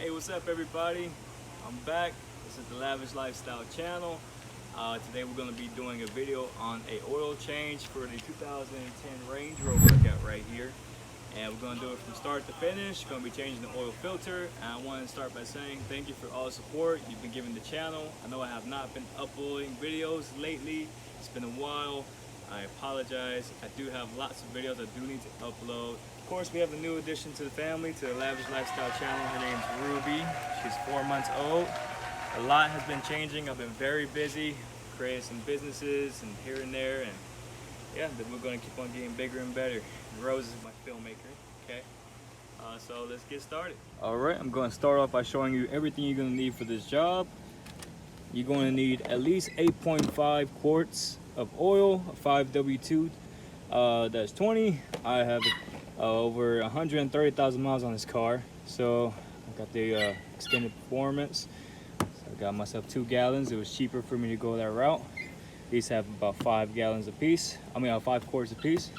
Hey, what's up everybody? I'm back. This is the Lavish Lifestyle channel. Today we're going to be doing a video on a oil change for the 2010 Range Rover I got right here. And we're going to do it from start to finish. We're going to be changing the oil filter. And I want to start by saying thank you for all the support you've been giving the channel. I know I have not been uploading videos lately. It's been a while. I apologize. I do have lots of videos I do need to upload. Of course, we have a new addition to the family, to the Lavish Lifestyle channel. Her name's Ruby. She's 4 months old. A lot has been changing. I've been very busy, creating some businesses and here and there, and yeah, then we're going to keep on getting bigger and better. Rose is my filmmaker. Okay, so let's get started. All right, I'm going to start off by showing you everything you're going to need for this job. You're going to need at least 8.5 quarts of oil, a 5W2. That's 20. I have over 130,000 miles on this car, so I got the extended performance. So I got myself 2 gallons. It was cheaper for me to go that route. These have about 5 gallons a piece. 5 quarts a piece.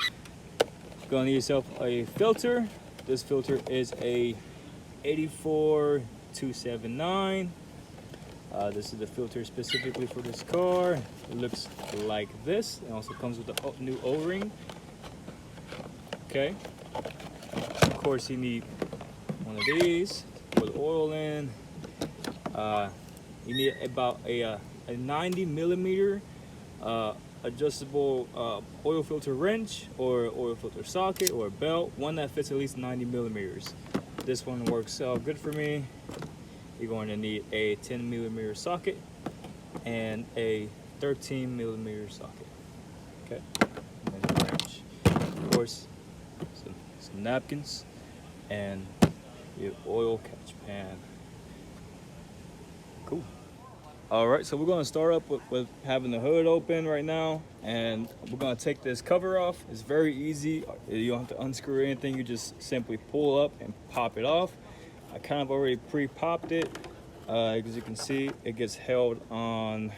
You're gonna need yourself a filter. This filter is a 84279. This is the filter specifically for this car. It looks like this. It also comes with a new O-ring. Okay. Of course, you need one of these to put oil in. You need about a 90 millimeter adjustable oil filter wrench or oil filter socket or belt, one that fits at least 90 millimeters. This one works good for me. You're going to need a 10 millimeter socket and a 13 millimeter socket. Okay, and a wrench. Of course, some napkins and your oil catch pan. Cool. All right, so we're going to start up with having the hood open right now, and we're going to take this cover off. It's very easy. You don't have to unscrew anything. You just simply pull up and pop it off. I kind of already pre-popped it. As you can see, it gets held on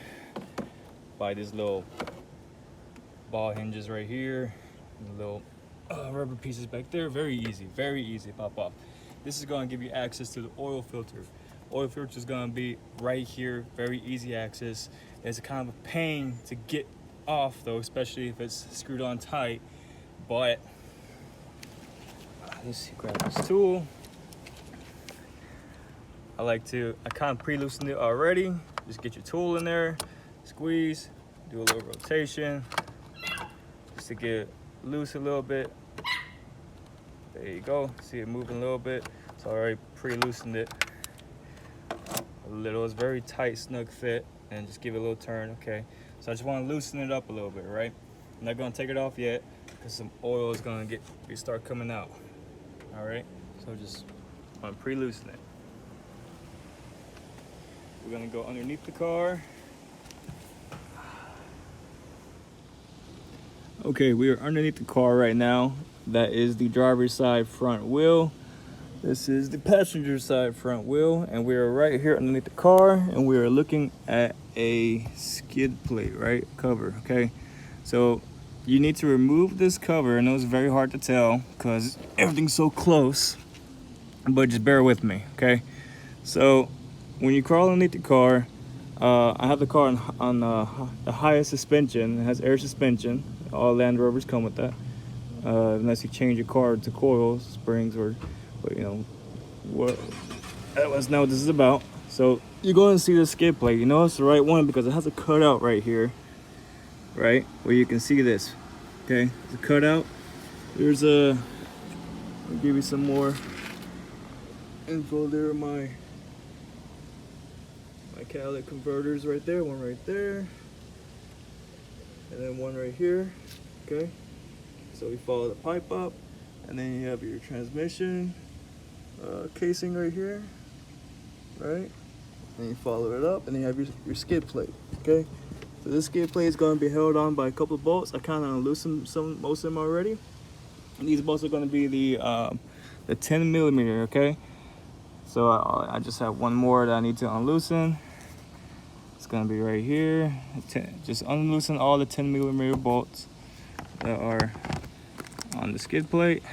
by these little ball hinges right here, and little rubber pieces back there. Very easy pop off. This is going to give you access to the oil filter. Oil filter is going to be right here, very easy access. It's a kind of a pain to get off though, especially if it's screwed on tight. But let's grab this tool. I kind of pre-loosened it already. Just get your tool in there, squeeze, do a little rotation, just to get it loose a little bit. There you go, see it moving a little bit. So I already pre-loosened it a little. It's very tight, snug fit, and just give it a little turn, okay? So I just want to loosen it up a little bit, right? I'm not gonna take it off yet, because some oil is gonna start coming out, all right? So just want to pre-loosen it. We're gonna go underneath the car. Okay, we are underneath the car right now. That is the driver's side front wheel. This is the passenger side front wheel, and we are right here underneath the car, and we are looking at a skid plate, right? Cover, okay? So you need to remove this cover. I know it's very hard to tell because everything's so close, but just bear with me, okay? So when you crawl underneath the car, I have the car on the highest suspension. It has air suspension. All Land Rovers come with that, unless you change your car to coils, springs, or you know what. That's not what this is about. So you're going to see the skid plate. You know it's the right one because it has a cutout right here, right where you can see this. Okay, the cutout. There's I'll give you some more info there. My catalytic converters right there, one right there, and then one right here. Okay, so we follow the pipe up, and then you have your transmission casing right here, right? And you follow it up, and then you have your skid plate. Okay, so this skid plate is going to be held on by a couple of bolts. I kind of loosened most of them already, and these bolts are going to be the 10 millimeter. Okay, so I just have one more that I need to unloosen. It's gonna be right here. Just unloosen all the 10 millimeter bolts that are on the skid plate.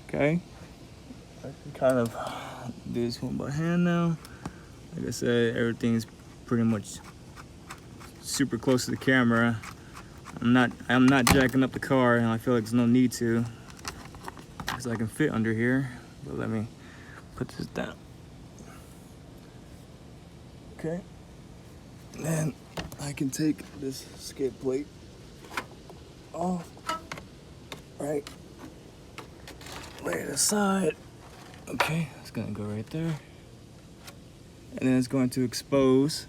Okay, I can kind of do this one by hand now. Like I said, everything's pretty much super close to the camera. I'm not jacking up the car, and I feel like there's no need to, because I can fit under here. But let me put this down. Okay. And then I can take this skid plate off. Right. Lay it aside. Okay, it's gonna go right there. And then it's going to expose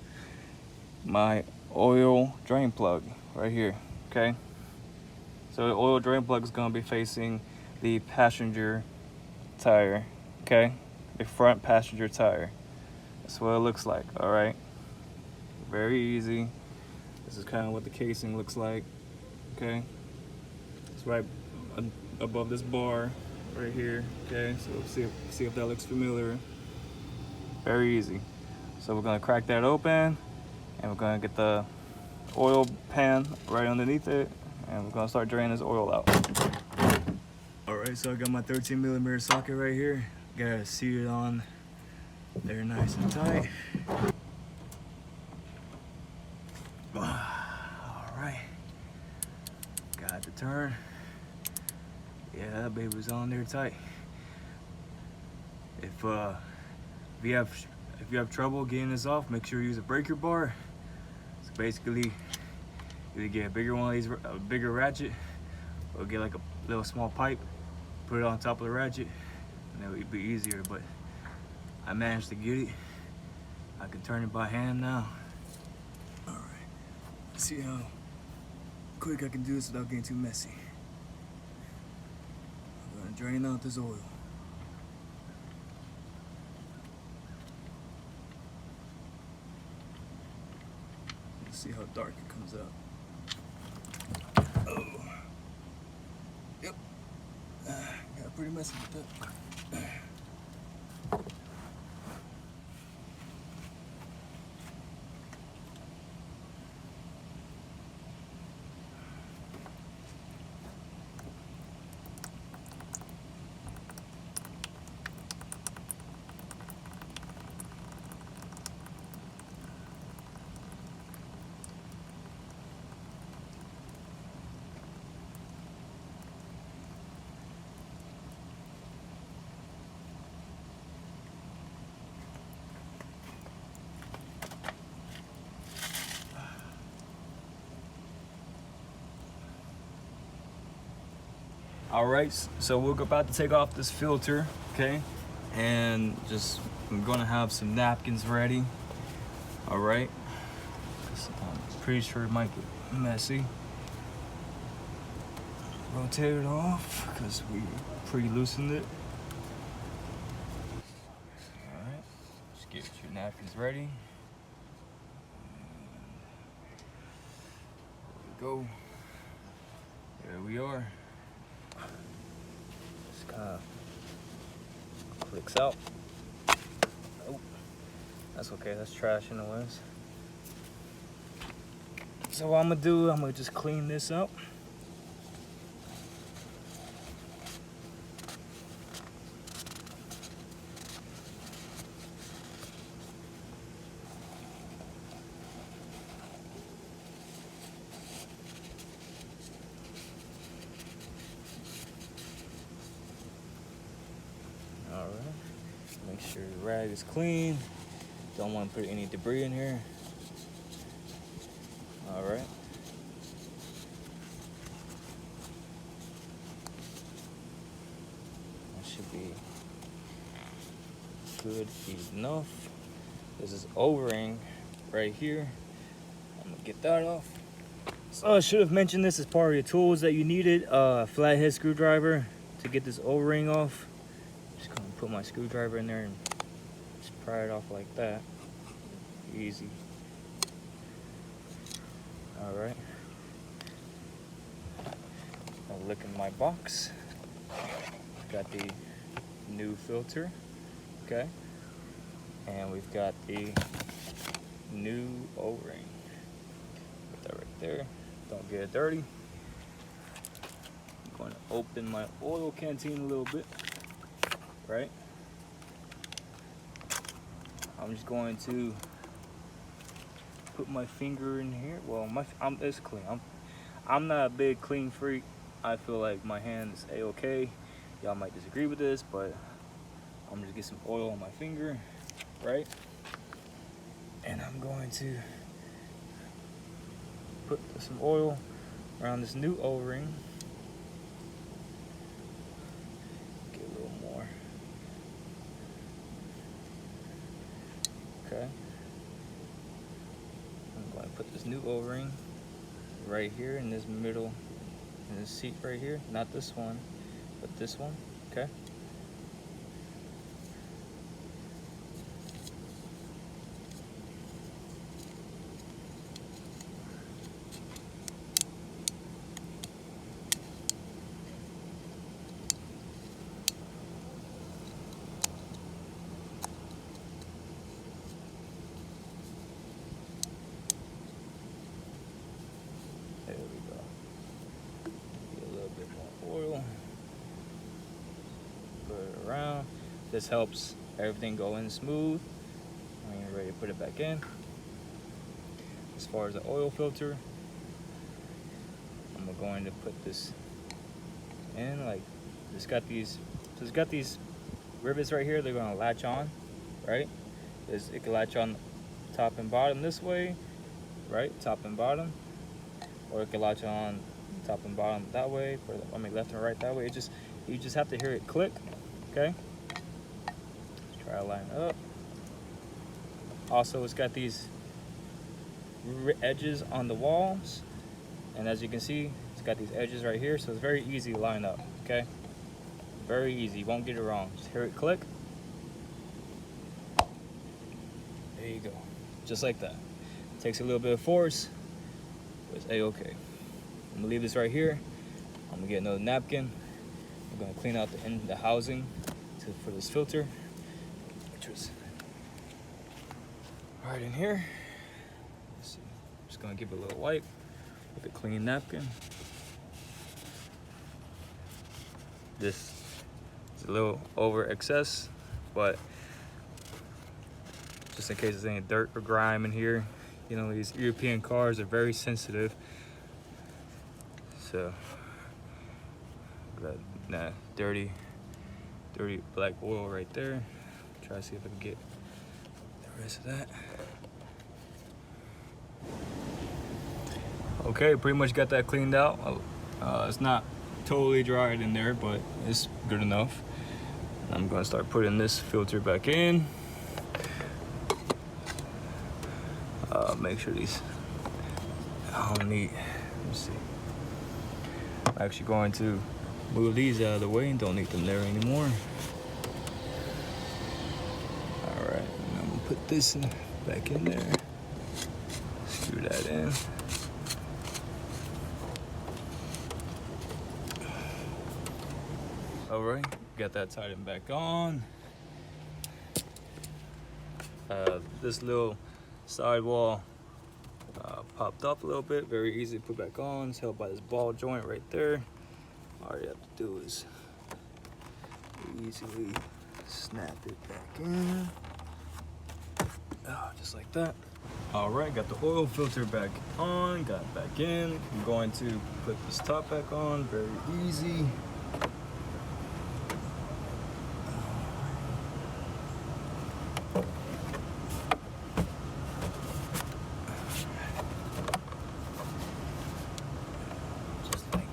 my oil drain plug right here. Okay, so the oil drain plug is going to be facing the passenger tire. Okay, the front passenger tire. That's what it looks like. All right, very easy. This is kind of what the casing looks like. Okay, it's right above this bar right here. Okay, so see if that looks familiar. Very easy. So we're gonna crack that open, and we're gonna get the oil pan right underneath it, and we're gonna start draining this oil out. All right, so I got my 13mm socket right here. Got it seated on there nice and tight. All right, got the turn. Yeah, that baby was on there tight. If you have trouble getting this off, make sure you use a breaker bar. So basically, either get a bigger one of these, a bigger ratchet, or get like a little small pipe, put it on top of the ratchet, and it would be easier. But I managed to get it. I can turn it by hand now. All right, let's see how quick I can do this without getting too messy. I'm gonna drain out this oil. Let's see how dark it comes out. Oh. Yep. Got pretty messy with that. All right, so we're about to take off this filter, okay? And I'm gonna have some napkins ready. All right, I'm pretty sure it might get messy. Rotate it off because we pre-loosened it. All right, just get your napkins ready. There we go. There we are. Just kind of clicks out. Oh, that's okay. That's trash anyways. So what I'm gonna just clean this up. All right, make sure the rag is clean. Don't want to put any debris in here. All right. That should be good enough. This is O-ring right here. I'm gonna get that off. So I should have mentioned this as part of your tools that you needed. A flathead screwdriver to get this O-ring off. Just gonna put my screwdriver in there and just pry it off like that. Easy. All right. I'll look in my box. Got the new filter, okay? And we've got the new O-ring. Put that right there. Don't get it dirty. I'm going to open my oil canteen a little bit, right? I'm just going to put my finger in here. Well, it's clean. I'm not a big clean freak. I feel like my hand's a-okay. Y'all might disagree with this, but I'm just get some oil on my finger, right? And I'm going to put some oil around this new O-ring. Get a little more. Okay. I'm going to put this new O-ring right here in this middle, in this seat right here. Not this one, but this one. Okay. There we go. Get a little bit more oil. Put it around. This helps everything go in smooth. When you're ready to put it back in. As far as the oil filter, I'm going to put this in. Like, it's got these rivets right here. They're going to latch on, right? It can latch on top and bottom this way, right? Top and bottom. Or it can latch on top and bottom that way, left and right that way. You just have to hear it click, okay? Let's try to line it up. Also, it's got these edges on the walls, and as you can see, it's got these edges right here, so it's very easy to line up, okay? Very easy, you won't get it wrong. Just hear it click. There you go, just like that. Takes a little bit of force, but it's a-okay. I'm gonna leave this right here. I'm gonna get another napkin. I'm gonna clean out the housing for this filter, which was right in here. Let's see. I'm just gonna give it a little wipe with a clean napkin. This is a little over excess, but just in case there's any dirt or grime in here. You know, these European cars are very sensitive. So, that dirty black oil right there. Try to see if I can get the rest of that. Okay, pretty much got that cleaned out. It's not totally dried in there, but it's good enough. I'm gonna start putting this filter back in. Make sure these all neat. Let me see. I'm actually going to move these out of the way and don't need them there anymore. All right, and I'm gonna put this back in there. Screw that in. All right, got that tightened back on. This little sidewall popped up a little bit, very easy to put back on. It's held by this ball joint right there. All you have to do is easily snap it back in. Just like that. All right, got the oil filter back on, got it back in. I'm going to put this top back on, very easy.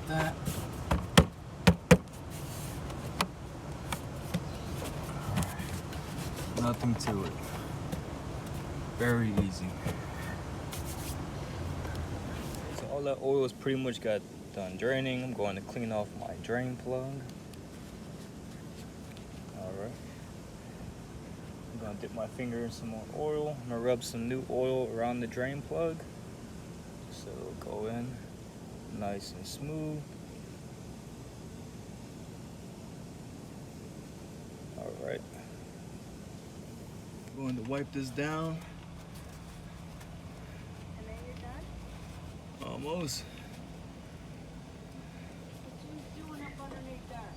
That. Nothing to it. Very easy. So all that oil is pretty much got done draining. I'm going to clean off my drain plug. Alright. I'm going to dip my finger in some more oil. I'm going to rub some new oil around the drain plug, so it'll go in nice and smooth. All right. I'm going to wipe this down. And then you're done? Almost. What you doing up underneath there?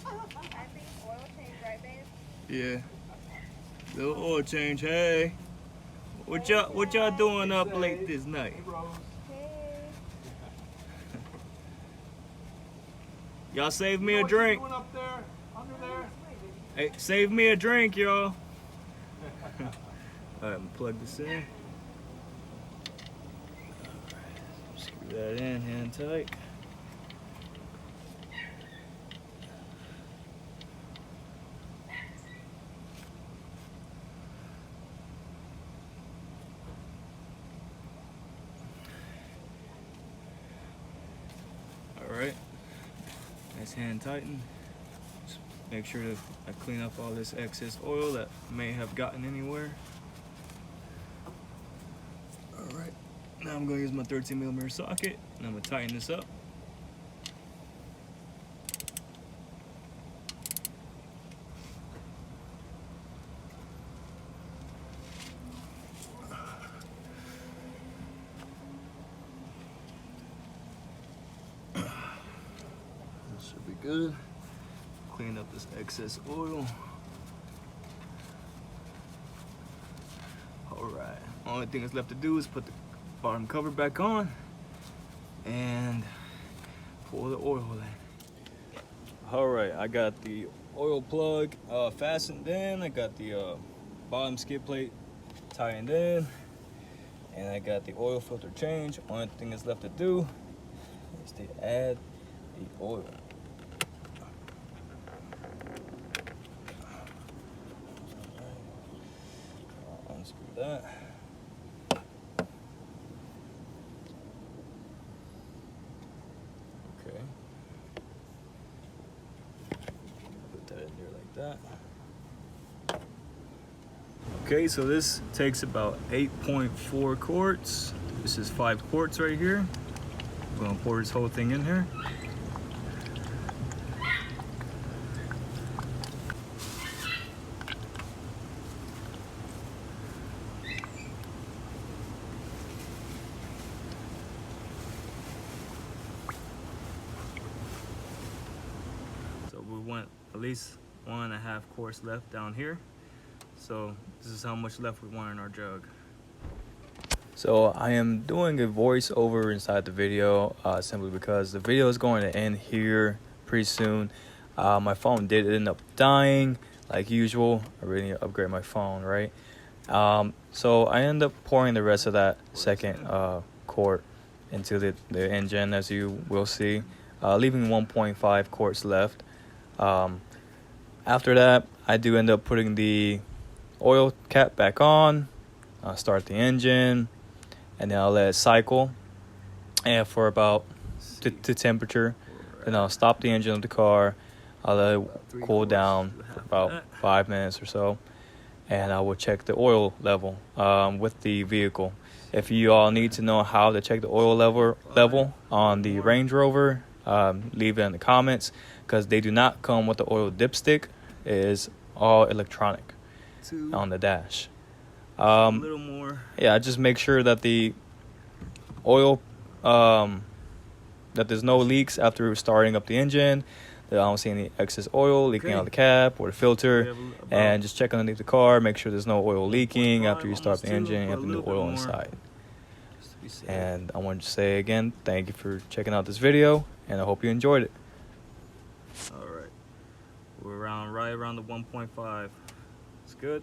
I think oil change, right, babe? Yeah. Little oil change, hey. What y'all doing up late this night? Hey. Y'all save me a drink. Up there, under there. Hey, save me a drink, y'all. Alright, I'm gonna plug this in. Screw that in, hand tight. Alright, nice hand tighten. Just make sure to clean up all this excess oil that may have gotten anywhere. Alright, now I'm going to use my 13mm socket and I'm going to tighten this up. Should be good. Clean up this excess oil. Alright, only thing that's left to do is put the bottom cover back on and pour the oil in. Alright, I got the oil plug fastened in. I got the bottom skid plate tightened in. And I got the oil filter change. Only thing that's left to do is to add the oil. Unscrew that. Okay. Put that in there like that. Okay, so this takes about 8.4 quarts. This is 5 quarts right here. I'm gonna pour this whole thing in here. So we want at least 1.5 quarts left down here. So this is how much left we want in our jug. So I am doing a voiceover inside the video simply because the video is going to end here pretty soon. My phone did end up dying like usual. I really need to upgrade my phone, right? So I end up pouring the rest of that second quart into the engine, as you will see, leaving 1.5 quarts left. After that, I do end up putting the oil cap back on, start the engine, and then I'll let it cycle and for about to temperature. Then I'll stop the engine of the car. I'll let it cool down for about 5 minutes or so, and I will check the oil level with the vehicle. If you all need to know how to check the oil level on the Range Rover, leave it in the comments, because they do not come with the oil dipstick. It is all electronic on the dash. A little more. Yeah, just make sure that the oil, that there's no leaks after starting up the engine, that I don't see any excess oil leaking out of the cap or the filter, and just check underneath the car, make sure there's no oil leaking after you start the engine and have the new oil inside. And I wanted to say again, thank you for checking out this video, and I hope you enjoyed it. All right, we're right around the 1.5. It's good.